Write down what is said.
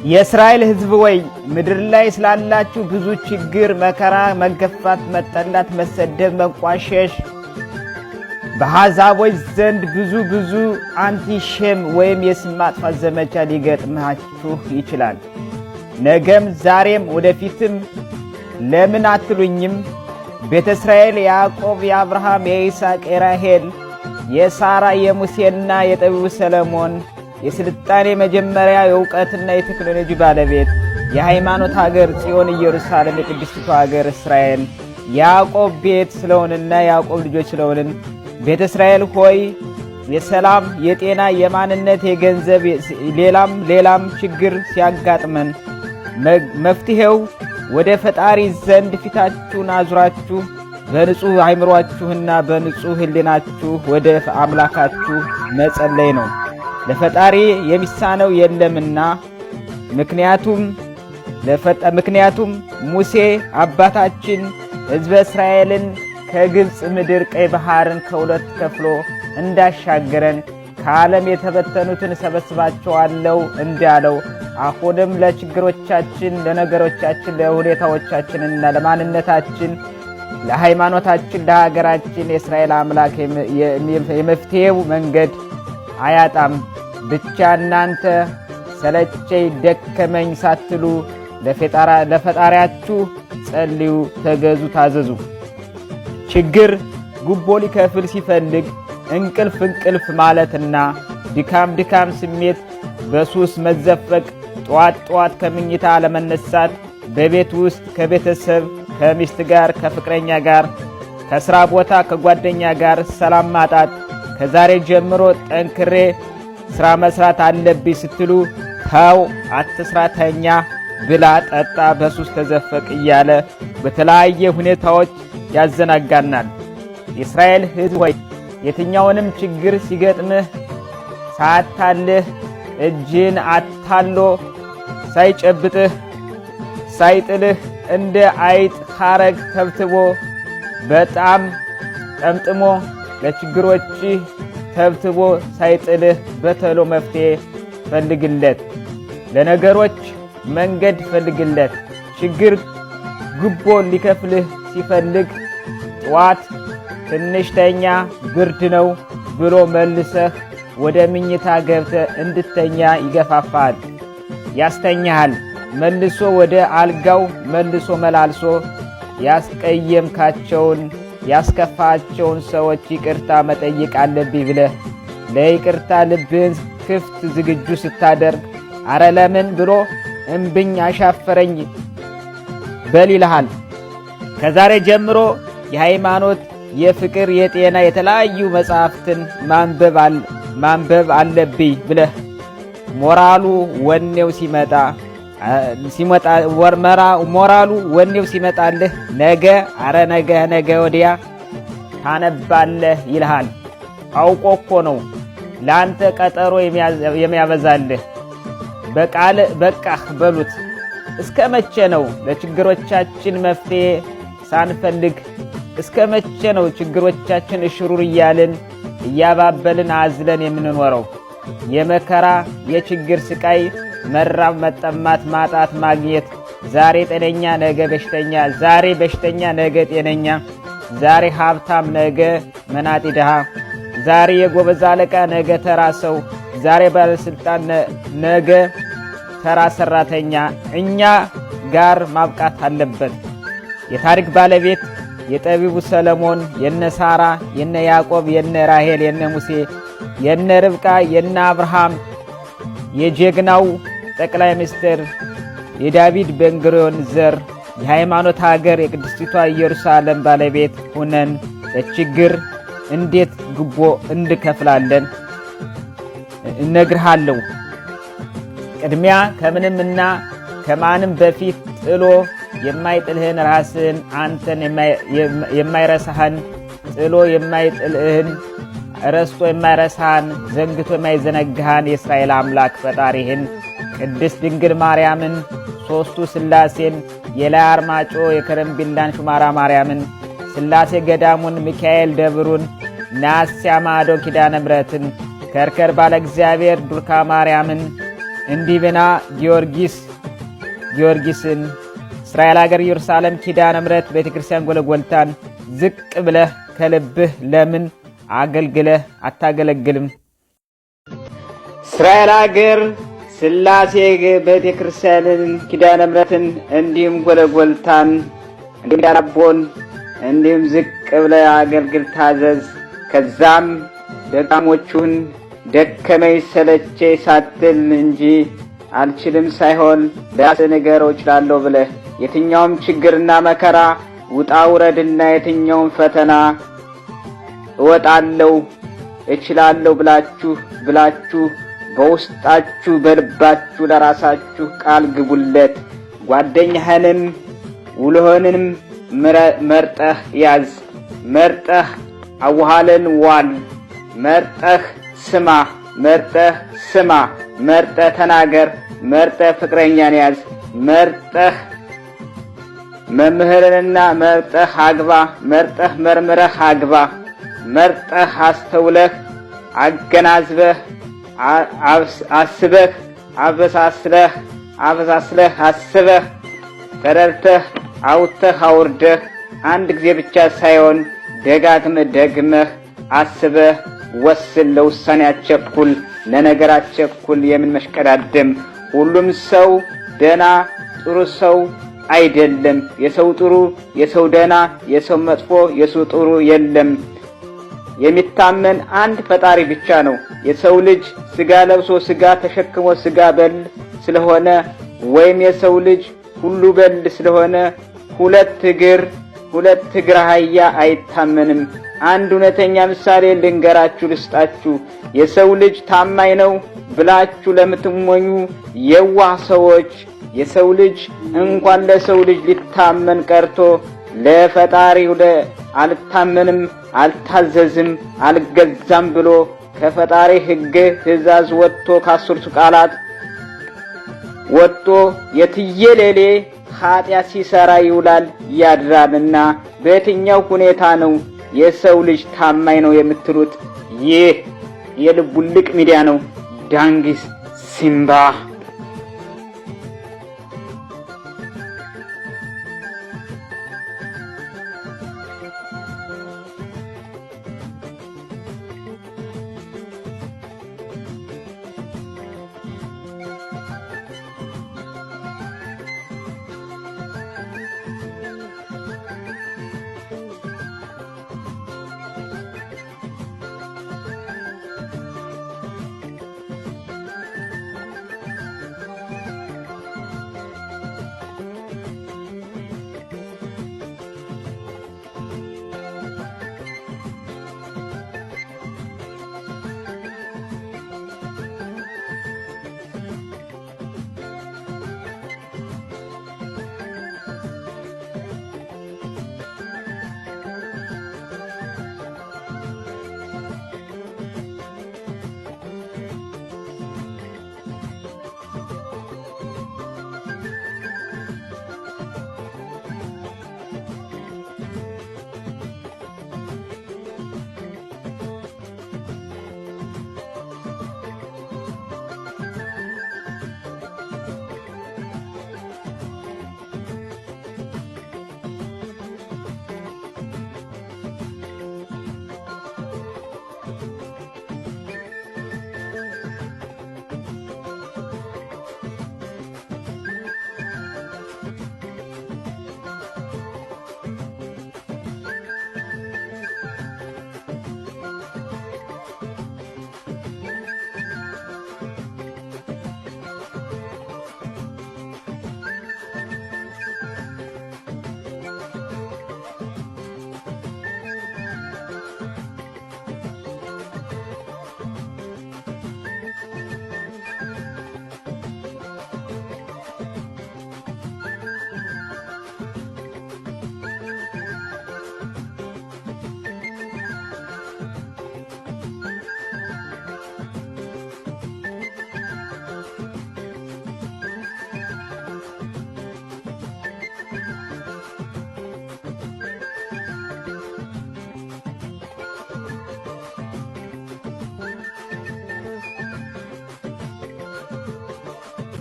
የእስራኤል ሕዝብ ወይ ምድር ላይ ስላላችሁ ብዙ ችግር፣ መከራ፣ መገፋት፣ መጠላት፣ መሰደብ፣ መንቋሸሽ በአሕዛቦች ዘንድ ብዙ አንቲሼም ወይም የስም ማጥፋት ዘመቻ ሊገጥማችሁ ይችላል። ነገም ዛሬም ወደፊትም ለምን አትሉኝም? ቤተ እስራኤል ያዕቆብ፣ የአብርሃም፣ የይስሐቅ፣ የራሔል፣ የሳራ፣ የሙሴና የጠቢቡ ሰለሞን የስልጣኔ መጀመሪያ የእውቀትና የቴክኖሎጂ ባለቤት የሃይማኖት ሀገር ጽዮን ኢየሩሳሌም የቅድስቲቱ ሀገር እስራኤል ያዕቆብ ቤት ስለሆንና ያዕቆብ ልጆች ስለሆንን ቤተ እስራኤል ሆይ የሰላም፣ የጤና፣ የማንነት፣ የገንዘብ ሌላም ችግር ሲያጋጥመን መፍትሄው ወደ ፈጣሪ ዘንድ ፊታችሁን አዙራችሁ በንጹሕ አይምሯችሁና በንጹሕ ሕሊናችሁ ወደ አምላካችሁ መጸለይ ነው። ለፈጣሪ የሚሳነው የለምና። ምክንያቱም ሙሴ አባታችን ሕዝበ እስራኤልን ከግብፅ ምድር ቀይ ባሕርን ከሁለት ከፍሎ እንዳሻገረን ከዓለም የተበተኑትን ሰበስባቸዋለሁ እንዳለው አሁንም ለችግሮቻችን፣ ለነገሮቻችን፣ ለሁኔታዎቻችንና ለማንነታችን፣ ለሃይማኖታችን፣ ለሀገራችን የእስራኤል አምላክ የመፍትሔው መንገድ አያጣም። ብቻ እናንተ ሰለቸኝ ደከመኝ ሳትሉ ለፈጣሪያችሁ ጸልዩ፣ ተገዙ፣ ታዘዙ። ችግር ጉቦ ሊከፍል ሲፈልግ እንቅልፍ ማለትና ድካም ስሜት፣ በሱስ መዘፈቅ፣ ጠዋት ከምኝታ ለመነሳት፣ በቤት ውስጥ ከቤተሰብ ከሚስት ጋር ከፍቅረኛ ጋር ከሥራ ቦታ ከጓደኛ ጋር ሰላም ማጣት፣ ከዛሬ ጀምሮ ጠንክሬ ሥራ መስራት አለብኝ ስትሉ ተው አትስራ፣ ተኛ፣ ብላ፣ ጠጣ፣ በሱስ ተዘፈቅ እያለ በተለያየ ሁኔታዎች ያዘናጋናል። የእስራኤል ሕዝብ ሆይ የትኛውንም ችግር ሲገጥምህ ሳያታልህ እጅን አታሎ ሳይጨብጥህ ሳይጥልህ እንደ አይጥ ሐረግ ተብትቦ በጣም ጠምጥሞ ለችግሮችህ ተብትቦ ሳይጥልህ በተሎ መፍትሔ ፈልግለት። ለነገሮች መንገድ ፈልግለት። ችግር ጉቦ ሊከፍልህ ሲፈልግ ጠዋት ትንሽ ተኛ ብርድ ነው ብሎ መልሰህ ወደ ምኝታ ገብተህ እንድተኛ ይገፋፋል፣ ያስተኛሃል። መልሶ ወደ አልጋው መላልሶ ያስቀየምካቸውን ያስከፋቸውን ሰዎች ይቅርታ መጠየቅ አለብኝ ብለህ ለይቅርታ ልብህን ክፍት ዝግጁ ስታደርግ አረ ለምን ብሎ እምብኝ አሻፈረኝ በል ይልሃል። ከዛሬ ጀምሮ የሃይማኖት፣ የፍቅር፣ የጤና የተለያዩ መጽሐፍትን ማንበብ አለብኝ ብለህ ሞራሉ ወኔው ሲመጣልህ ነገ ወዲያ ታነባለህ ይልሃል። አውቆ እኮ ነው ለአንተ ቀጠሮ የሚያበዛልህ። በቃል በቃህ በሉት። እስከ መቼ ነው ለችግሮቻችን መፍትሔ ሳንፈልግ? እስከ መቼ ነው ችግሮቻችን እሽሩር እያልን እያባበልን አዝለን የምንኖረው? የመከራ የችግር ስቃይ፣ መራብ፣ መጠማት፣ ማጣት፣ ማግኘት፣ ዛሬ ጤነኛ ነገ በሽተኛ፣ ዛሬ በሽተኛ ነገ ጤነኛ፣ ዛሬ ሀብታም ነገ መናጢ ድሃ፣ ዛሬ የጎበዝ አለቃ ነገ ተራ ሰው፣ ዛሬ ባለስልጣን ነገ ተራ ሰራተኛ እኛ ጋር ማብቃት አለበት። የታሪክ ባለቤት የጠቢቡ ሰለሞን፣ የነ ሳራ፣ የነ ያዕቆብ፣ የነ ራሔል፣ የነ ሙሴ፣ የነ ርብቃ፣ የነ አብርሃም፣ የጀግናው ጠቅላይ ሚኒስትር የዳዊት ቤንጉሪዮን ዘር የሃይማኖት ሀገር የቅድስቲቷ ኢየሩሳሌም ባለቤት ሁነን ለችግር እንዴት ጉቦ እንከፍላለን እነግርሃለሁ። ቅድሚያ ከምንምና ከማንም በፊት ጥሎ የማይጥልህን ራስህን፣ አንተን የማይረሳህን ጥሎ የማይጥልህን ረስቶ የማይረሳህን ዘንግቶ የማይዘነግህን የእስራኤል አምላክ ፈጣሪህን ቅድስት ድንግል ማርያምን፣ ሦስቱ ሥላሴን፣ የላይ አርማጮ የከረምቢላን ሹማራ ማርያምን፣ ሥላሴ ገዳሙን፣ ሚካኤል ደብሩን፣ ናስያ ማዶ ኪዳነ ምሕረትን፣ ከርከር ባለ እግዚአብሔር ዱርካ ማርያምን፣ እንዲብና ጊዮርጊስን እስራኤል ሀገር ኢየሩሳሌም ኪዳነ ምሕረት ቤተክርስቲያን ጎለጎልታን ዝቅ ብለህ ከልብህ ለምን አገልግለህ አታገለግልም? እስራኤል ሀገር ስላሴ ቤተክርስቲያንን ኪዳነ ምሕረትን እንዲሁም ጎለጎልታን እንዲሁም ዳቦን እንዲሁም ዝቅ ብለህ አገልግል ታዘዝ። ከዛም ደካሞቹን ደከመኝ ሰለቸኝ ሳትል እንጂ አልችልም ሳይሆን ለራስህ ንገረው እችላለሁ ብለህ የትኛውም ችግርና መከራ ውጣ ውረድና የትኛውም ፈተና እወጣለሁ እችላለሁ ብላችሁ በውስጣችሁ በልባችሁ ለራሳችሁ ቃል ግቡለት። ጓደኛህንም ውሎህንም መርጠህ ያዝ። መርጠህ አዋሃልን ዋል። መርጠህ ስማ። መርጠህ ተናገር። መርጠህ ፍቅረኛን ያዝ። መርጠህ መምህርንና መርጠህ አግባ። መርጠህ መርምረህ አግባ። መርጠህ አስተውለህ አገናዝበህ አስበህ አበሳስለህ አስበህ ተረድተህ አውጥተህ አውርደህ አንድ ጊዜ ብቻ ሳይሆን ደግመህ አስበህ ወስን። ለውሳኔ አትቸኩል፣ ለነገር አትቸኩል። የምን መሽቀዳደም? ሁሉም ሰው ደና ጥሩ ሰው አይደለም። የሰው ጥሩ፣ የሰው ደና፣ የሰው መጥፎ፣ የሰው ጥሩ የለም። የሚታመን አንድ ፈጣሪ ብቻ ነው። የሰው ልጅ ስጋ ለብሶ ስጋ ተሸክሞ ስጋ በል ስለሆነ ወይም የሰው ልጅ ሁሉ በል ስለሆነ ሁለት እግር አህያ አይታመንም። አንድ እውነተኛ ምሳሌ ልስጣችሁ። የሰው ልጅ ታማኝ ነው ብላችሁ ለምትሞኙ የዋህ ሰዎች የሰው ልጅ እንኳን ለሰው ልጅ ሊታመን ቀርቶ ለፈጣሪው አልታመንም፣ አልታዘዝም፣ አልገዛም ብሎ ከፈጣሪ ሕግ ትእዛዝ ወጥቶ ከአስርቱ ቃላት ወጥቶ የትየሌሌ ኃጢአት ሲሰራ ይውላል ያድራልና በየትኛው ሁኔታ ነው የሰው ልጅ ታማኝ ነው የምትሉት? ይህ የልቡልቅ ሚዲያ ነው። ዳንግስ ሲምባ